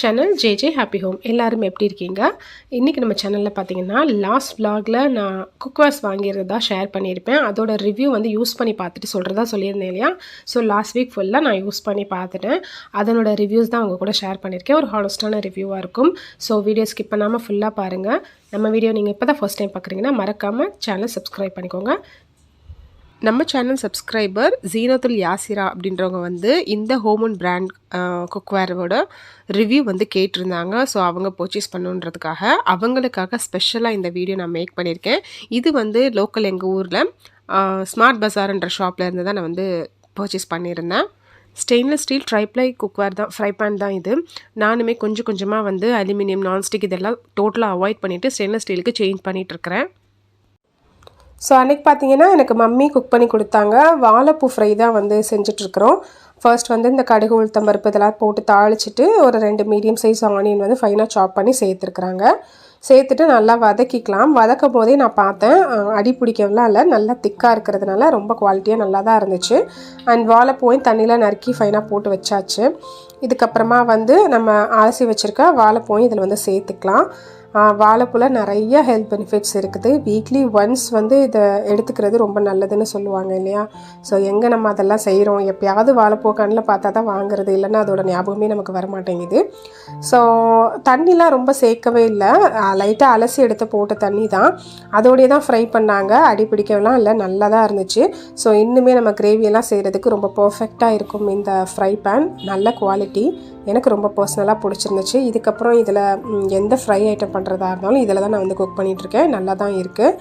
Channel JJ happy home. எல்லாரும் எப்படி இருக்கீங்க? இன்றைக்கி நம்ம சேனலில் பார்த்தீங்கன்னா லாஸ்ட் vlogல நான் குக்வேர்ஸ் வாங்கியிருந்ததா ஷேர் பண்ணியிருப்பேன். அதோட ரிவ்யூ வந்து யூஸ் பண்ணி பார்த்துட்டு சொல்கிறதா சொல்லியிருந்தேன் இல்லையா? ஸோ லாஸ்ட் வீக் ஃபுல்லாக நான் யூஸ் பண்ணி பார்த்துட்டேன். அதனோட ரிவ்யூஸ் தான் அவங்க கூட ஷேர் பண்ணியிருக்கேன். ஒரு ஹானஸ்டான ரிவ்யூவாக இருக்கும். ஸோ வீடியோ ஸ்கிப் பண்ணாமல் ஃபுல்லாக பாருங்கள். நம்ம வீடியோ நீங்கள் இப்போ தான் ஃபர்ஸ்ட் டைம் பார்க்குறீங்கன்னா மறக்காமல் சேனலை சப்ஸ்கிரைப் பண்ணிக்கோங்க. நம்ம சேனல் சப்ஸ்கிரைபர் ஜீனத்துல் யாசிரா அப்படின்றவங்க வந்து இந்த ஹோம் அண்ட் பிராண்ட் குக்வேரோட ரிவ்யூ வந்து கேட்டிருந்தாங்க. ஸோ அவங்க பர்ச்சேஸ் பண்ணுன்றதுக்காக அவங்களுக்காக ஸ்பெஷலாக இந்த வீடியோ நான் மேக் பண்ணியிருக்கேன். இது வந்து லோக்கல் எங்கள் ஊரில் ஸ்மார்ட் பஸார்ன்ற ஷாப்பில் இருந்து தான் நான் வந்து பர்ச்சேஸ் பண்ணியிருந்தேன். ஸ்டெயின்லெஸ் ஸ்டீல் ட்ரைப்ளை குக்வேர் தான், ஃப்ரை பேன் தான் இது. நானுமே கொஞ்சம் கொஞ்சமாக வந்து அலுமினியம், நான்ஸ்டிக் இதெல்லாம் டோட்டலாக அவாய்ட் பண்ணிவிட்டு ஸ்டெயின்லெஸ் ஸ்டீலுக்கு சேஞ்ச் பண்ணிகிட்ருக்கிறேன். ஸோ அன்றைக்கி பார்த்தீங்கன்னா எனக்கு மம்மி குக் பண்ணி கொடுத்தாங்க. வாழைப்பூ ஃப்ரை தான் வந்து செஞ்சிட்ருக்குறோம். ஃபர்ஸ்ட் வந்து இந்த கடுகு, உளுத்தம் பருப்பு இதெல்லாம் போட்டு தாளிச்சிட்டு ஒரு 2 மீடியம் சைஸ் ஆனியன் வந்து ஃபைனாக சாப் பண்ணி சேர்த்துருக்குறாங்க. சேர்த்துட்டு நல்லா வதக்கிக்கலாம். வதக்கும் போதே நான் பார்த்தேன் அடி பிடிக்கவெல்லாம் இல்லை, நல்லா திக்காக இருக்கிறதுனால ரொம்ப குவாலிட்டியாக நல்லா தான் இருந்துச்சு. அண்ட் வாழைப்பூவையும் தண்ணியில் நறுக்கி ஃபைனாக போட்டு வச்சாச்சு. இதுக்கப்புறமா வந்து நம்ம அலசி வச்சுருக்க வாழைப்பூவையும் இதில் வந்து சேர்த்துக்கலாம். வாழைப்பூவில் நிறைய ஹெல்த் பெனிஃபிட்ஸ் இருக்குது. வீக்லி ஒன்ஸ் வந்து இதை எடுத்துக்கிறது ரொம்ப நல்லதுன்னு சொல்லுவாங்க இல்லையா? ஸோ எங்கே நம்ம அதெல்லாம் செய்கிறோம், எப்போயாவது வாழைப்பூ கண்ணில் பார்த்தா தான் வாங்குறது, இல்லைன்னா அதோட ஞாபகமே நமக்கு வர மாட்டேங்குது. ஸோ தண்ணிலாம் ரொம்ப சேர்க்கவே இல்லை, லைட்டாக அலசி எடுத்து போட்ட தண்ணி தான். அதோடைய தான் ஃப்ரை பண்ணாங்க. அடி பிடிக்கலாம் இல்லை, நல்லா தான் இருந்துச்சு. ஸோ இன்னுமே நம்ம கிரேவியெல்லாம் செய்கிறதுக்கு ரொம்ப பர்ஃபெக்டாக இருக்கும் இந்த ஃப்ரை பேன். நல்ல குவாலிட்டி, எனக்கு ரொம்ப பர்சனலாக பிடிச்சிருந்துச்சு. இதுக்கப்புறம் இதில் எந்த ஃப்ரை ஐட்டம் பண்ணுறதா இருந்தாலும் இதில் தான் நான் வந்து குக் பண்ணிகிட்ருக்கேன். நல்லா தான் இருக்குது.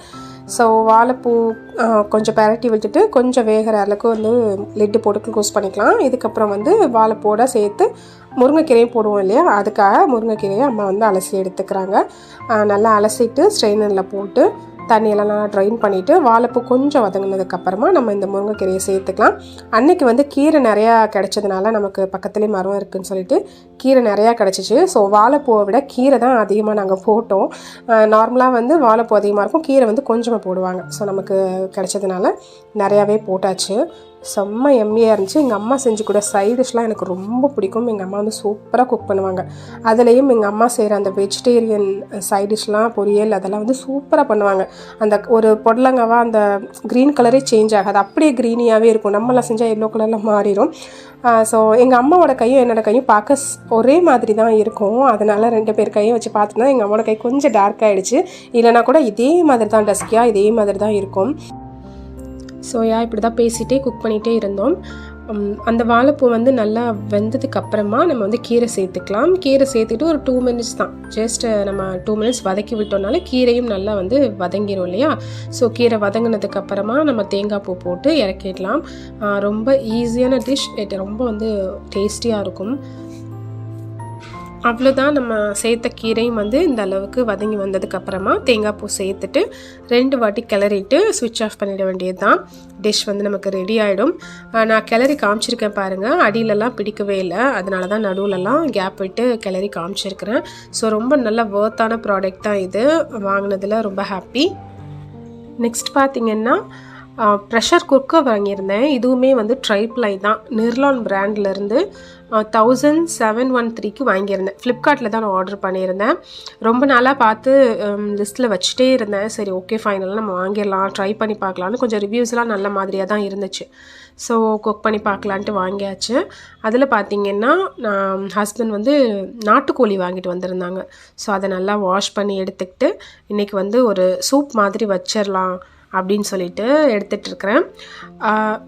ஸோ வாழைப்பூ கொஞ்சம் பரட்டி விட்டுட்டு கொஞ்சம் வேகிற அளவுக்கு வந்து லிட்டு போட்டு க்ளோஸ் பண்ணிக்கலாம். இதுக்கப்புறம் வந்து வாழைப்பூவோட சேர்த்து முருங்கைக்கீரையும் போடுவோம் இல்லையா? அதுக்காக முருங்கைக்கீரையை அம்மா வந்து அலசி எடுத்துக்கிறாங்க. நல்லா அலசிட்டு ஸ்ட்ரெயினரில் போட்டு தண்ணியெல்லாம் நல்லா ட்ரைன் பண்ணிவிட்டு வாழைப்பூ கொஞ்சம் வதங்கினதுக்கப்புறமா நம்ம இந்த முருங்கைக்கீரையை சேர்த்துக்கலாம். அன்றைக்கி வந்து கீரை நிறையா கிடச்சதுனால நமக்கு பக்கத்துலேயே மரம் இருக்குதுன்னு சொல்லிட்டு கீரை நிறையா கிடச்சிச்சு. ஸோ வாழைப்பூவை விட கீரை தான் அதிகமாக நாங்கள் போட்டோம். நார்மலாக வந்து வாழைப்பூ அதிகமாக இருக்கும், கீரை வந்து கொஞ்சமாக போடுவாங்க. ஸோ நமக்கு கிடச்சதுனால நிறையாவே போட்டாச்சு. செம்ம எம்மியாக இருந்துச்சு. எங்கள் அம்மா செஞ்சு கூட சைட் டிஷ்லாம் எனக்கு ரொம்ப பிடிக்கும். எங்கள் அம்மா வந்து சூப்பராக குக் பண்ணுவாங்க. அதுலேயும் எங்கள் அம்மா செய்கிற அந்த வெஜிடேரியன் சைட் டிஷ்லாம், பொரியல் அதெல்லாம் வந்து சூப்பராக பண்ணுவாங்க. அந்த ஒரு பொடலங்காவா அந்த க்ரீன் கலரே சேஞ்ச் ஆகாது, அப்படியே க்ரீனியாகவே இருக்கும். நம்மளாம் செஞ்சால் எல்லோ கலரில் மாறிடும். ஸோ எங்கள் அம்மாவோட கையும் என்னோடய கையும் பார்க்க ஒரே மாதிரி தான் இருக்கும். அதனால் 2 பேர் கையும் வச்சு பார்த்துனா எங்கள் அம்மாவோட கை கொஞ்சம் டார்க் ஆகிடுச்சு. இல்லைனா கூட இதே மாதிரி தான் டஸ்கியாக இதே மாதிரி தான் இருக்கும். ஸோ இப்படி தான் பேசிகிட்டே குக் பண்ணிகிட்டே இருந்தோம். அந்த வாழைப்பூ வந்து நல்லா வெந்ததுக்கு அப்புறமா நம்ம வந்து கீரை சேர்த்துக்கலாம். கீரை சேர்த்துட்டு ஒரு 2 மினிட்ஸ் தான், ஜஸ்ட் நம்ம 2 மினிட்ஸ் வதக்கி விட்டோம்னால கீரையும் நல்லா வந்து வதங்கிடும் இல்லையா? ஸோ கீரை வதங்கினதுக்கு அப்புறமா நம்ம தேங்காய் பூ போட்டு இறக்கிடலாம். ரொம்ப ஈஸியான டிஷ், ரொம்ப வந்து டேஸ்டியாக இருக்கும். அவ்வளோதான். நம்ம சேர்த்த கீரையும் வந்து இந்த அளவுக்கு வதங்கி வந்ததுக்கப்புறமா தேங்காய் பூ சேர்த்துட்டு 2 வாட்டி கிளறிட்டு ஸ்விட்ச் ஆஃப் பண்ணிட வேண்டியது தான். டிஷ் வந்து நமக்கு ரெடி ஆகிடும். நான் கிளறி காமிச்சிருக்கேன் பாருங்கள், அடியிலலாம் பிடிக்கவே இல்லை, அதனால தான் நடுவிலலாம் கேப் விட்டு கிளறி காமிச்சிருக்கிறேன். ஸோ ரொம்ப நல்ல வர்த்தான ப்ராடக்ட் தான் இது, வாங்கினதில் ரொம்ப ஹாப்பி. நெக்ஸ்ட் பார்த்திங்கன்னா ப்ரெஷர் குக்கர் வாங்கியிருந்தேன். இதுவுமே வந்து ட்ரைப்ளை தான், நிர்லான் பிராண்ட்லேருந்து 1713க்கு வாங்கியிருந்தேன். ஃப்ளிப்கார்ட்டில் தான் நான் ஆர்டர் பண்ணியிருந்தேன். ரொம்ப நாளாக பார்த்து லிஸ்ட்டில் வச்சுட்டே இருந்தேன். சரி ஓகே ஃபைனலாக நம்ம வாங்கிடலாம், ட்ரை பண்ணி பார்க்கலான்னு. கொஞ்சம் ரிவ்யூஸ்லாம் நல்ல மாதிரியாக தான் இருந்துச்சு. ஸோ குக் பண்ணி பார்க்கலான்ட்டு வாங்கியாச்சு. அதில் பார்த்திங்கன்னா ஹஸ்பண்ட் வந்து நாட்டுக்கோழி வாங்கிட்டு வந்திருந்தாங்க. ஸோ அதை நல்லா வாஷ் பண்ணி எடுத்துக்கிட்டு இன்றைக்கி வந்து ஒரு சூப் மாதிரி வச்சிடலாம் அப்படின்னு சொல்லிட்டு எடுத்துகிட்ருக்கிறேன்.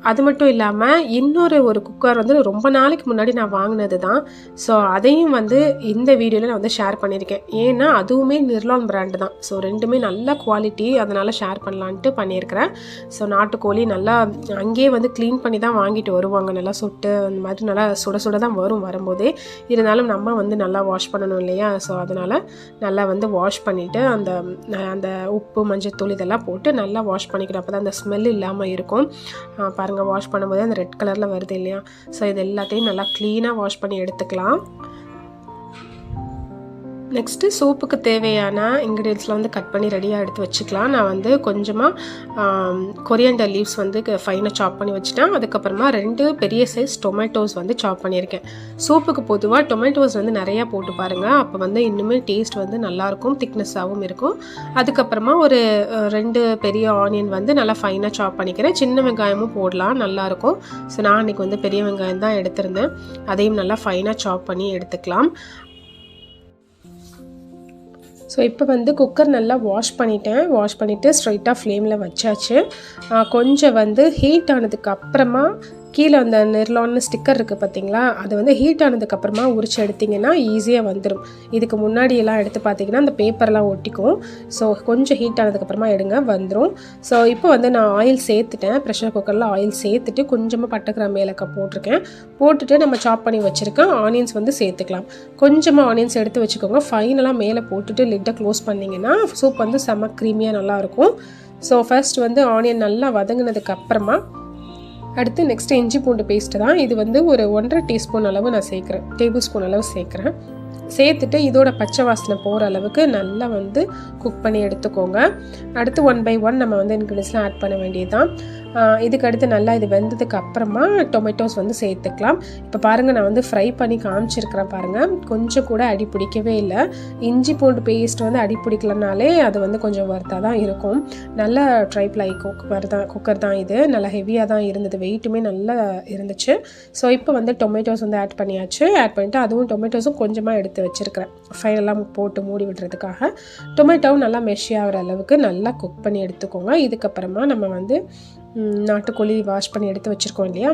அது மட்டும் இல்லாமல் இன்னொரு குக்கர் வந்து ரொம்ப நாளைக்கு முன்னாடி நான் வாங்கினது தான். ஸோ அதையும் வந்து இந்த வீடியோவில் நான் வந்து ஷேர் பண்ணியிருக்கேன். ஏன்னா அதுவுமே நிர்லான் பிராண்டு தான். ஸோ ரெண்டுமே நல்ல குவாலிட்டி, அதனால் ஷேர் பண்ணலான்ட்டு பண்ணியிருக்கிறேன். ஸோ நாட்டுக்கோழி நல்லா அங்கேயே வந்து க்ளீன் பண்ணி தான் வாங்கிட்டு வருவாங்க. நல்லா சுட்டு அந்த மாதிரி நல்லா சுட சுட தான் வரும்போதே. இருந்தாலும் நம்ம வந்து நல்லா வாஷ் பண்ணணும் இல்லையா? ஸோ அதனால் நல்லா வந்து வாஷ் பண்ணிவிட்டு அந்த உப்பு, மஞ்சள் இதெல்லாம் போட்டு நல்லா வாஷ் பண்ணிக்கணும். அப்போ தான் அந்த ஸ்மெல் இல்லாமல் இருக்கும். பாருங்கள், வாஷ் பண்ணும்போது அந்த ரெட் கலரில் வருது இல்லையா? ஸோ இது எல்லாத்தையும் நல்லா க்ளீனாக வாஷ் பண்ணி எடுத்துக்கலாம். நெக்ஸ்ட்டு சூப்புக்கு தேவையான இன்க்ரீடியன்ஸ்லாம் வந்து கட் பண்ணி ரெடியாக எடுத்து வச்சுக்கலாம். நான் வந்து கொஞ்சமாக கொரியண்டர் லீவ்ஸ் வந்து ஃபைனாக சாப் பண்ணி வச்சுட்டேன். அதுக்கப்புறமா 2 பெரிய சைஸ் டொமேட்டோஸ் வந்து சாப் பண்ணியிருக்கேன். சூப்புக்கு பொதுவாக டொமேட்டோஸ் வந்து நிறையா போட்டு பாருங்கள், அப்போ வந்து இன்னுமே டேஸ்ட் வந்து நல்லாயிருக்கும், திக்னஸாகவும் இருக்கும். அதுக்கப்புறமா ஒரு 2 பெரிய ஆனியன் வந்து நல்லா ஃபைனாக சாப் பண்ணிக்கிறேன். சின்ன வெங்காயமும் போடலாம், நல்லாயிருக்கும். ஸோ நான் அன்றைக்கி வந்து பெரிய வெங்காயம் தான் எடுத்திருந்தேன், அதையும் நல்லா ஃபைனாக சாப் பண்ணி எடுத்துக்கலாம். ஸோ இப்போ வந்து குக்கர் நல்லா வாஷ் பண்ணிவிட்டு ஸ்ட்ரைட்டாக ஃப்ளேமில் வச்சாச்சு. கொஞ்சம் வந்து ஹீட் ஆனதுக்கு அப்புறமா கீழே அந்த நிர்லான்னு ஸ்டிக்கர் இருக்குது பார்த்தீங்களா, அது வந்து ஹீட் ஆனதுக்கப்புறமா உரிச்சு எடுத்திங்கன்னா ஈஸியாக வந்துடும். இதுக்கு முன்னாடியெல்லாம் எடுத்து பார்த்தீங்கன்னா அந்த பேப்பர்லாம் ஒட்டிக்கும். ஸோ கொஞ்சம் ஹீட் ஆனதுக்கப்புறமா எடுங்க, வந்துடும். ஸோ இப்போ வந்து நான் ஆயில் சேர்த்துட்டேன், ப்ரெஷர் குக்கரில் ஆயில் சேர்த்துட்டு கொஞ்சமாக பட்டை கிராம்பு ஏலக்காய் போட்டிருக்கேன். போட்டுட்டு நம்ம சாப் பண்ணி வச்சுருக்கேன் ஆனியன்ஸ் வந்து சேர்த்துக்கலாம். கொஞ்சமாக ஆனியன்ஸ் எடுத்து வச்சுக்கோங்க. ஃபைனலாக மேலே போட்டுட்டு லிட்டை க்ளோஸ் பண்ணிங்கன்னா சூப் வந்து செம்ம க்ரீமியாக நல்லாயிருக்கும். ஸோ ஃபர்ஸ்ட் வந்து ஆனியன் நல்லா வதங்கினதுக்கு அப்புறமா அடுத்து நெக்ஸ்ட்டு இஞ்சி பூண்டு பேஸ்ட்டு தான். இது வந்து ஒரு 1.5 டீஸ்பூன் அளவு நான் சேர்க்குறேன், டேபிள் ஸ்பூன் அளவு சேர்க்குறேன். சேர்த்துட்டு இதோட பச்சை வாசனை போகிற அளவுக்கு நல்லா வந்து குக் பண்ணி எடுத்துக்கோங்க. அடுத்து 1 by 1 நம்ம வந்து இன்க்ரீடியன்ஸ்லாம் ஆட் பண்ண வேண்டியது தான். இதுக்கு அடுத்து நல்லா இது வெந்ததுக்கு அப்புறமா டொமேட்டோஸ் வந்து சேர்த்துக்கலாம். இப்போ பாருங்கள், நான் வந்து ஃப்ரை பண்ணி காமிச்சிருக்கிறேன் பாருங்கள், கொஞ்சம் கூட அடி பிடிக்கவே இல்லை. இஞ்சி பூண்டு பேஸ்ட் வந்து அடி பிடிக்கலனாலே அது வந்து கொஞ்சம் வறுத்தாக தான் இருக்கும். நல்ல ட்ரைப்ளை குக்கர் தான் இது, நல்லா ஹெவியாக தான் இருந்தது, வெயிட்டுமே நல்லா இருந்துச்சு. ஸோ இப்போ வந்து டொமேட்டோஸ் வந்து ஆட் பண்ணிவிட்டு அதுவும் டொமேட்டோஸும் கொஞ்சமாக எடுத்து வச்சுருக்கிறேன் ஃபைனலாக போட்டு மூடி விடுறதுக்காக. டொமேட்டோவும் நல்லா மெஷி ஆகிற அளவுக்கு நல்லா குக் பண்ணி எடுத்துக்கோங்க. இதுக்கப்புறமா நம்ம வந்து நாட்டுக்கோழி வாஷ் பண்ணி எடுத்து வச்சுருக்கோம் இல்லையா,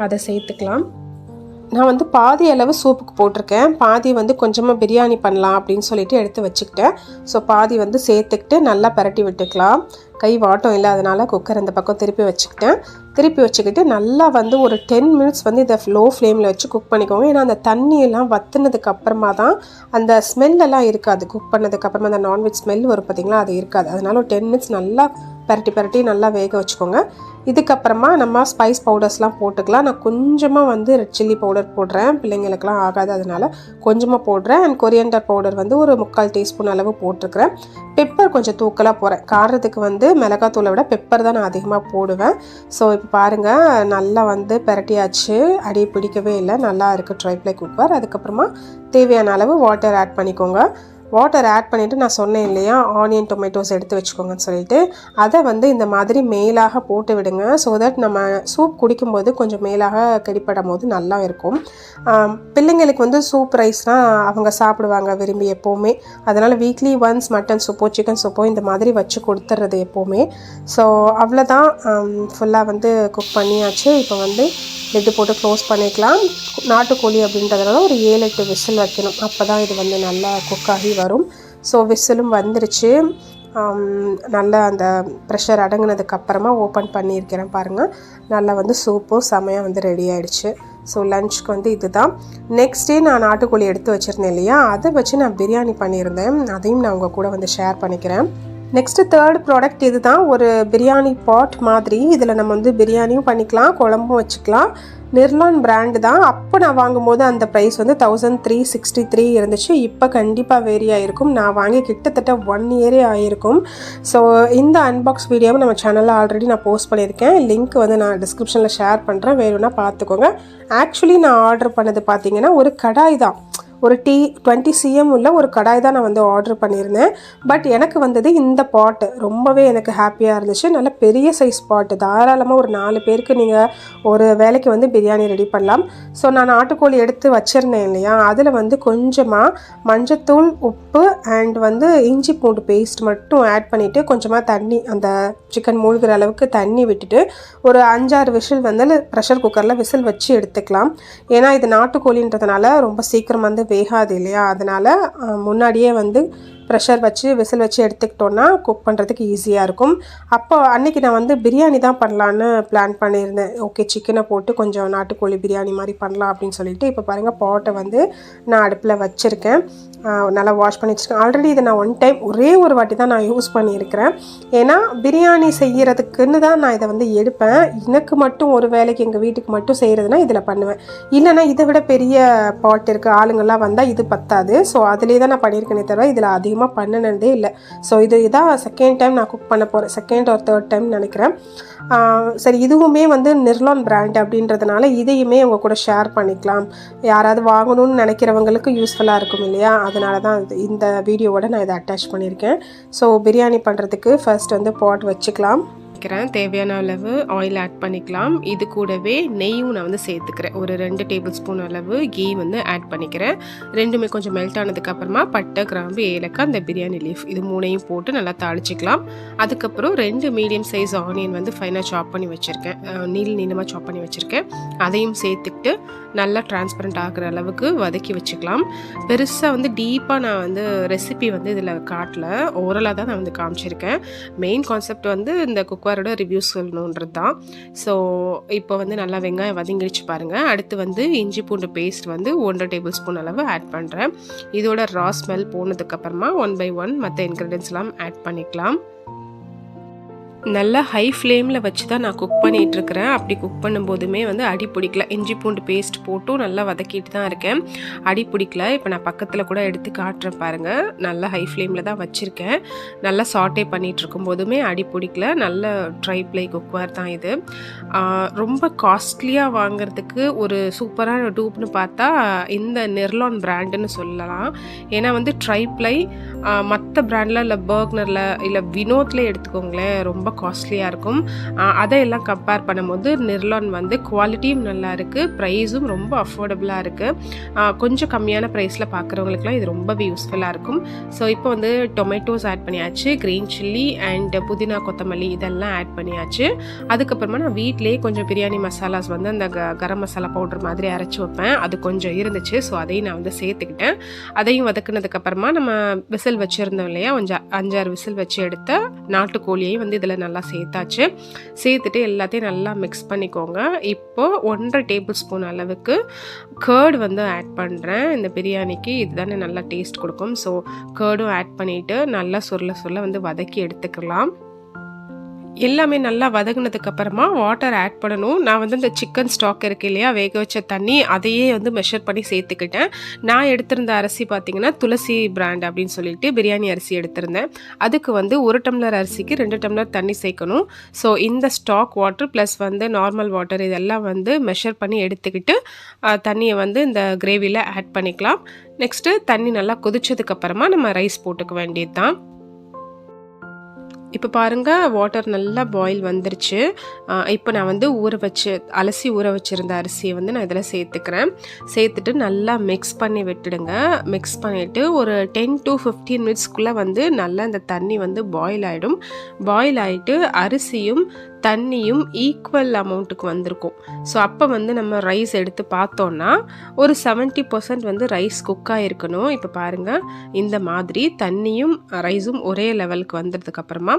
அதை சேர்த்துக்கலாம். நான் வந்து பாதி அளவு சூப்புக்கு போட்டிருக்கேன், பாதி வந்து கொஞ்சமாக பிரியாணி பண்ணலாம் அப்படின்னு சொல்லிட்டு எடுத்து வச்சுக்கிட்டேன். ஸோ பாதி வந்து சேர்த்துக்கிட்டு நல்லா பரட்டி விட்டுக்கலாம். கை வாட்டம் இல்லாதனால குக்கர் இந்த பக்கம் திருப்பி வச்சுக்கிட்டு நல்லா வந்து ஒரு 10 மினிட்ஸ் வந்து இதை லோ ஃப்ளேமில் வச்சு குக் பண்ணிக்கோங்க. ஏன்னா அந்த தண்ணியெல்லாம் வற்றுனதுக்கு அப்புறமா தான் அந்த ஸ்மெல்லெல்லாம் இருக்காது. குக் பண்ணதுக்கப்புறமா அந்த நான்வெஜ் ஸ்மெல் வரும் பார்த்திங்களா, அது இருக்காது. அதனால ஒரு 10 மினிட்ஸ் நல்லா பரட்டி நல்லா வேக வச்சுக்கோங்க. இதுக்கப்புறமா நம்ம ஸ்பைஸ் பவுடர்ஸ்லாம் போட்டுக்கலாம். நான் கொஞ்சமாக வந்து ரெட் சில்லி பவுடர் போடுறேன், பிள்ளைங்களுக்கெல்லாம் ஆகாது அதனால் கொஞ்சமாக போடுறேன். அண்ட் கொரியண்டர் பவுடர் வந்து ஒரு 3/4 டீஸ்பூன் அளவு போட்டிருக்கிறேன். பெப்பர் கொஞ்சம் தூக்கலாக போகிறேன், காரத்துக்கு வந்து மிளகாத்தூளை விட பெப்பர் தான் நான் அதிகமாக போடுவேன். ஸோ இப்போ பாருங்கள், நல்லா வந்து பரட்டியாச்சு, அடி பிடிக்கவே இல்லை, நல்லா இருக்குது ட்ரைப்ளை குக்கர். அதுக்கப்புறமா தேவையான அளவு வாட்டர் ஆட் பண்ணிக்கோங்க. வாட்டர் ஆட் பண்ணிவிட்டு நான் சொன்னேன் இல்லையா, ஆனியன் டொமேட்டோஸ் எடுத்து வச்சுக்கோங்கன்னு சொல்லிட்டு, அதை வந்து இந்த மாதிரி மேலாக போட்டு விடுங்க. ஸோ தட் நம்ம சூப் குடிக்கும்போது கொஞ்சம் மேலாக கடிப்படும் போது நல்லா இருக்கும். பிள்ளைங்களுக்கு வந்து சூப் ரைஸ்னால் அவங்க சாப்பிடுவாங்க விரும்பி எப்போவுமே. அதனால் வீக்லி ஒன்ஸ் மட்டன் சூப்போ சிக்கன் சூப்போ இந்த மாதிரி வச்சு கொடுத்துட்றது எப்போவுமே. ஸோ அவ்வளோதான், ஃபுல்லாக வந்து குக் பண்ணியாச்சு. இப்போ வந்து லிட்டு போட்டு க்ளோஸ் பண்ணிக்கலாம். நாட்டுக்கோழி அப்படின்றதுனால ஒரு 7-8 விசில் வைக்கணும், அப்போ தான் இது வந்து நல்லா குக் ஆகி வரும். ஸோ விசிலும் வந்துருச்சு. நல்லா அந்த ப்ரெஷர் அடங்கினதுக்கப்புறமா ஓப்பன் பண்ணியிருக்கிறேன் பாருங்கள், நல்லா வந்து சூப்பும் செமையாக வந்து ரெடி ஆகிடுச்சு. ஸோ லஞ்சுக்கு வந்து இது தான். நெக்ஸ்ட் டே நான் நாட்டுக்கோழி எடுத்து வச்சுருந்தேன் இல்லையா, அதை வச்சு நான் பிரியாணி பண்ணியிருந்தேன், அதையும் நான் உங்கள் கூட வந்து ஷேர் பண்ணிக்கிறேன். நெக்ஸ்ட்டு 3rd ப்ராடக்ட் இது தான், ஒரு பிரியாணி பாட் மாதிரி. இதில் நம்ம வந்து பிரியாணியும் பண்ணிக்கலாம், குழம்பும் வச்சுக்கலாம். நிர்லான் பிராண்டு தான். அப்போ நான் வாங்கும்போது அந்த ப்ரைஸ் வந்து 1363 இருந்துச்சு. இப்போ கண்டிப்பாக வேரி ஆகிருக்கும். நான் வாங்கி கிட்டத்தட்ட 1 இயரே ஆகிருக்கும். ஸோ இந்த அன்பாக்ஸ் வீடியோவும் நம்ம சேனலில் ஆல்ரெடி நான் போஸ்ட் பண்ணியிருக்கேன், லிங்க் வந்து நான் டிஸ்கிரிப்ஷனில் ஷேர் பண்ணுறேன், வேணும்னா பார்த்துக்கோங்க. ஆக்சுவலி நான் ஆர்டர் பண்ணது பார்த்தீங்கன்னா ஒரு கடாய் தான், ஒரு 20 cm உள்ள ஒரு கடாய் தான் நான் வந்து ஆர்டர் பண்ணியிருந்தேன். பட் எனக்கு வந்தது இந்த பாட்டு ரொம்பவே எனக்கு ஹாப்பியாக இருந்துச்சு. நல்ல பெரிய சைஸ் பாட்டு, தாராளமாக ஒரு 4 பேருக்கு நீங்கள் ஒரு வேலைக்கு வந்து பிரியாணி ரெடி பண்ணலாம். ஸோ நான் நாட்டுக்கோழி எடுத்து வச்சுருந்தேன் இல்லையா, அதில் வந்து கொஞ்சமாக மஞ்சத்தூள், உப்பு அண்ட் வந்து இஞ்சி பூண்டு பேஸ்ட் மட்டும் ஆட் பண்ணிவிட்டு கொஞ்சமாக தண்ணி, அந்த சிக்கன் மூழ்கிற அளவுக்கு தண்ணி விட்டுட்டு ஒரு 5-6 விசில் வந்து ப்ரெஷர் குக்கரில் விசில் வச்சு எடுத்துக்கலாம். ஏன்னா இது நாட்டுக்கோழின்றதுனால ரொம்ப சீக்கிரம் வந்து வேகாது இல்லையா, அதனால் முன்னாடியே வந்து ப்ரெஷர் வச்சு விசில் வச்சு எடுத்துக்கிட்டோன்னா குக் பண்ணுறதுக்கு ஈஸியாக இருக்கும். அப்போ அன்றைக்கி நான் வந்து பிரியாணி தான் பண்ணலான்னு பிளான் பண்ணியிருந்தேன். ஓகே, சிக்கனை போட்டு கொஞ்சம் நாட்டுக்கோழி பிரியாணி மாதிரி பண்ணலாம் அப்படின்னு சொல்லிட்டு இப்போ பாருங்கள் பாட்டை வந்து நான் அடுப்பில் வச்சுருக்கேன். நல்லா வாஷ் பண்ணி வச்சுருக்கேன். ஆல்ரெடி இதை நான் ஒரே ஒரு வாட்டி தான் நான் யூஸ் பண்ணியிருக்கிறேன். ஏன்னா பிரியாணி செய்கிறதுக்குன்னு தான் நான் இதை வந்து எடுப்பேன். எனக்கு மட்டும் ஒரு வேலைக்கு எங்கள் வீட்டுக்கு மட்டும் செய்கிறதுனா இதில் பண்ணுவேன். இல்லைனா இதை விட பெரிய பாட் இருக்குது, ஆளுங்கள்லாம் வந்தால் இது பத்தாது. ஸோ அதிலே தான் நான் பண்ணியிருக்கேனே தவிர இதில் அதிகமாக பண்ணினதே இல்லை. ஸோ இதான் செகண்ட் டைம் நான் குக் பண்ண போகிறேன். செகண்ட் ஆர் தேர்ட் டைம் நினைக்கிறேன். சரி, இதுவுமே வந்து நிர்லான் பிராண்ட் அப்படின்றதுனால இதையுமே உங்கள் கூட ஷேர் பண்ணிக்கலாம். யாராவது வாங்கணும்னு நினைக்கிறவங்களுக்கு யூஸ்ஃபுல்லாக இருக்கும் இல்லையா? அதனால தான் இந்த வீடியோவோட நான் இதை அட்டாச் பண்ணியிருக்கேன். ஸோ பிரியாணி பண்ணுறதுக்கு ஃபர்ஸ்ட் வந்து பாட் வச்சுக்கலாம். தேவையான அளவு ஆயில் ஆட் பண்ணிக்கலாம். இது கூடவே நெய்யும் நான் வந்து சேர்த்துக்கிறேன். ஒரு 2 டேபிள் ஸ்பூன் அளவு கீ வந்து ஆட் பண்ணிக்கிறேன். ரெண்டுமே கொஞ்சம் மெல்ட் ஆனதுக்கப்புறமா பட்டை, கிராம்பு, ஏலக்காய், இந்த பிரியாணி லீஃப் இது 3ஐயும் போட்டு நல்லா தாளிச்சிக்கலாம். அதுக்கப்புறம் 2 மீடியம் சைஸ் ஆனியன் வந்து ஃபைனாக சாப் பண்ணி வச்சுருக்கேன். நீளமாக சாப் பண்ணி வச்சுருக்கேன். அதையும் சேர்த்துக்கிட்டு நல்லா டிரான்ஸ்பரண்ட் ஆகிற அளவுக்கு வதக்கி வச்சுக்கலாம். பெருசாக வந்து டீப்பாக நான் வந்து ரெசிபி வந்து இதில் காட்டல, ஓரலாக தான் நான் வந்து காமிச்சிருக்கேன். மெயின் கான்செப்ட் வந்து இந்த குக்கரோட ரிவ்யூ சொல்லணுன்றது தான். ஸோ இப்போ வந்து நல்லா வெங்காயம் வதங்கிடுச்சு பாருங்கள். அடுத்து வந்து இஞ்சி பூண்டு பேஸ்ட் வந்து 1.5 டேபிள் ஸ்பூன் அளவு ஆட் பண்ணுறேன். இதோட ரா ஸ்மெல் போனதுக்கப்புறமா 1 by 1 மற்ற இன்க்ரீடியன்ஸ்லாம் ஆட் பண்ணிக்கலாம். நல்லா ஹை ஃப்ளேமில் வச்சு தான் நான் குக் பண்ணிகிட்ருக்கிறேன். அப்படி குக் பண்ணும்போதுமே வந்து அடி பிடிக்கல. இஞ்சி பூண்டு பேஸ்ட் போட்டும் நல்லா வதக்கிட்டு தான் இருக்கேன். அடி பிடிக்கல. இப்போ நான் பக்கத்தில் கூட எடுத்து காட்டுறேன் பாருங்கள். நல்லா ஹை ஃப்ளேமில் தான் வச்சுருக்கேன். நல்லா சாட்டே பண்ணிகிட்டு இருக்கும்போதுமே அடி பிடிக்கல. நல்ல ட்ரை ப்ளை குக்வேர் தான் இது. ரொம்ப காஸ்ட்லியாக வாங்கிறதுக்கு ஒரு சூப்பரான டூப்னு பார்த்தா இந்த நிர்லான் பிராண்டுன்னு சொல்லலாம். ஏன்னா வந்து ட்ரை ப்ளை மற்ற பிராண்டில் இல்லை பர்க்னரில் இல்லை வினோத்தில் எடுத்துக்கோங்களேன், ரொம்ப காஸ்ட்லியாக இருக்கும். அதையெல்லாம் கம்பேர் பண்ணும்போது நிர்லான் வந்து குவாலிட்டியும் நல்லா இருக்குது, ப்ரைஸும் ரொம்ப அஃபோர்டபுளாக இருக்குது. கொஞ்சம் கம்மியான ப்ரைஸில் பார்க்குறவங்களுக்குலாம் இது ரொம்பவே யூஸ்ஃபுல்லாக இருக்கும். ஸோ இப்போ வந்து டொமேட்டோஸ் ஆட் பண்ணியாச்சு, க்ரீன் சில்லி அண்ட் புதினா, கொத்தமல்லி இதெல்லாம் ஆட் பண்ணியாச்சு. அதுக்கப்புறமா நான் வீட்டிலேயே கொஞ்சம் பிரியாணி மசாலாஸ் வந்து அந்த கரம் மசாலா பவுடர் மாதிரி அரைச்சி வைப்பேன். அது கொஞ்சம் இருந்துச்சு. ஸோ அதையும் நான் வந்து சேர்த்துக்கிட்டேன். அதையும் வதக்குனதுக்கப்புறமா நம்ம விசில் வச்சுருந்தோம் இல்லையா, கொஞ்சம் 5-6 விசில் வச்சு எடுத்த நாட்டுக்கோழியையும் வந்து இதில் நல்லா சேர்த்தாச்சு. சேர்த்துட்டு எல்லாத்தையும் நல்லா மிக்ஸ் பண்ணிக்கோங்க. இப்போது 1.5 டேபிள் ஸ்பூன் அளவுக்கு கர்டு வந்து ஆட் பண்ணுறேன். இந்த பிரியாணிக்கு இதுதானே நல்லா டேஸ்ட் கொடுக்கும். ஸோ கர்டும் ஆட் பண்ணிவிட்டு நல்லா சுருள வந்து வதக்கி எடுத்துக்கலாம். எல்லாமே நல்லா வதங்கினதுக்கப்புறமா வாட்டர் ஆட் பண்ணணும். நான் வந்து இந்த சிக்கன் ஸ்டாக் இருக்கு இல்லையா, வேக வச்ச தண்ணி, அதையே வந்து மெஷர் பண்ணி சேர்த்துக்கிட்டேன். நான் எடுத்திருந்த அரிசி பார்த்திங்கன்னா துளசி பிராண்ட் அப்படின்னு சொல்லிட்டு பிரியாணி அரிசி எடுத்திருந்தேன். அதுக்கு வந்து 1 டம்ளர் அரிசிக்கு 2 டம்ளர் தண்ணி சேர்க்கணும். ஸோ இந்த ஸ்டாக் வாட்டர் ப்ளஸ் வந்து நார்மல் வாட்டர் இதெல்லாம் வந்து மெஷர் பண்ணி எடுத்துக்கிட்டு தண்ணியை வந்து இந்த கிரேவியில் ஆட் பண்ணிக்கலாம். நெக்ஸ்ட்டு தண்ணி நல்லா கொதிச்சதுக்கப்புறமா நம்ம ரைஸ் போட்டுக்க வேண்டியது தான். இப்போ பாருங்கள், வாட்டர் நல்லா பாயில் வந்துருச்சு. இப்போ நான் வந்து அலசி ஊற வச்சுருந்த அரிசியை வந்து நான் இதில் சேர்த்துக்கிறேன். சேர்த்துட்டு நல்லா மிக்ஸ் பண்ணி விட்டுடுங்க. மிக்ஸ் பண்ணிவிட்டு ஒரு 10 to 15 மினிட்ஸ்க்குள்ளே வந்து நல்லா இந்த தண்ணி வந்து பாயில் ஆகிடும். பாயில் ஆகிட்டு அரிசியும் தண்ணியும் ஈக்குவல் அமௌண்ட்டுக்கு வந்திருக்கும். ஸோ அப்போ வந்து நம்ம ரைஸ் எடுத்து பார்த்தோன்னா ஒரு 70% வந்து ரைஸ் குக் ஆகிருக்கணும். இப்போ பாருங்கள், இந்த மாதிரி தண்ணியும் ரைஸும் ஒரே லெவலுக்கு வந்ததுக்கப்புறமா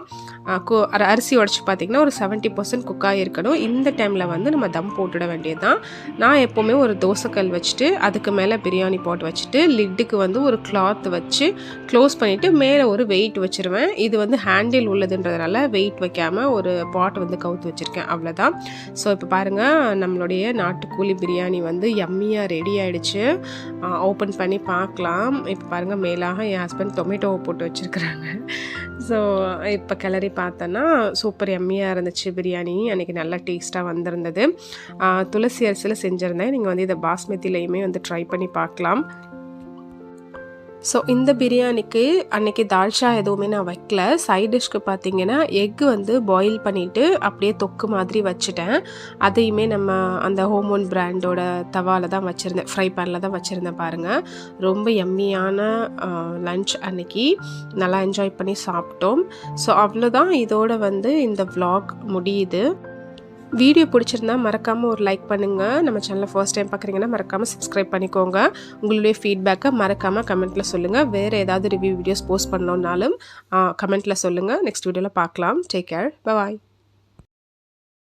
அரிசி உடச்சி பார்த்திங்கன்னா ஒரு 70% குக் ஆகிருக்கணும். இந்த டைமில் வந்து நம்ம தம் போட்டுட வேண்டியது தான். நான் எப்போவுமே ஒரு தோசைக்கல் வச்சுட்டு அதுக்கு மேலே பிரியாணி பாட் வச்சுட்டு லிட்டுக்கு வந்து ஒரு கிளாத் வச்சு க்ளோஸ் பண்ணிவிட்டு மேலே ஒரு வெயிட் வச்சுருவேன். இது வந்து ஹேண்டில் உள்ளதுன்றதுனால வெயிட் வைக்காமல் ஒரு பாட் வந்து கவுத்து வச்சுருக்கேன், அவ்வளோதான். ஸோ இப்போ பாருங்கள், நம்மளுடைய நாட்டுக்கோழி பிரியாணி வந்து யம்மியாக ரெடி ஆகிடுச்சு. ஓப்பன் பண்ணி பார்க்கலாம். இப்போ பாருங்கள், மேலாக என் ஹஸ்பண்ட் டொமேட்டோவை போட்டு வச்சுருக்குறாங்க. ஸோ இப்போ கிளறி பார்த்தோன்னா சூப்பர் யம்மியாக இருந்துச்சு பிரியாணி. அன்றைக்கி நல்லா டேஸ்ட்டாக வந்திருந்தது. துளசி அரிசியில் செஞ்சுருந்தேன். நீங்கள் வந்து இதை பாஸ்மதிலையுமே வந்து ட்ரை பண்ணி பார்க்கலாம். ஸோ இந்த பிரியாணிக்கு அன்றைக்கி தால்ச்சா எதுவுமே நான் வைக்கல. சைட் டிஷ்க்கு பார்த்திங்கன்னா எக்கு வந்து பாயில் பண்ணிவிட்டு அப்படியே தொக்கு மாதிரி வச்சுட்டேன். அதையுமே நம்ம அந்த ஹோமோன் பிராண்டோட தவாவில் தான் வச்சுருந்தேன், ஃப்ரை பேனில் தான் வச்சுருந்தேன் பாருங்கள். ரொம்ப யம்மியான லன்ச் அன்றைக்கி நல்லா என்ஜாய் பண்ணி சாப்பிட்டோம். ஸோ அவ்வளோதான், இதோட வந்து இந்த vlog முடியுது. வீடியோ பிடிச்சிருந்தா மறக்காமல் ஒரு லைக் பண்ணுங்கள். நம்ம சேனலை ஃபர்ஸ்ட் டைம் பார்க்குறீங்கன்னா மறக்காமல் சப்ஸ்கிரைப் பண்ணிக்கோங்க. உங்களுடைய ஃபீட்பேக்கை மறக்காமல் கமெண்ட்டில் சொல்லுங்கள். வேறு ஏதாவது ரிவ்யூ வீடியோஸ் போஸ்ட் பண்ணோன்னாலும் கமெண்ட்டில் சொல்லுங்கள். நெக்ஸ்ட் வீடியோவில் பார்க்கலாம். Take care. பாய்.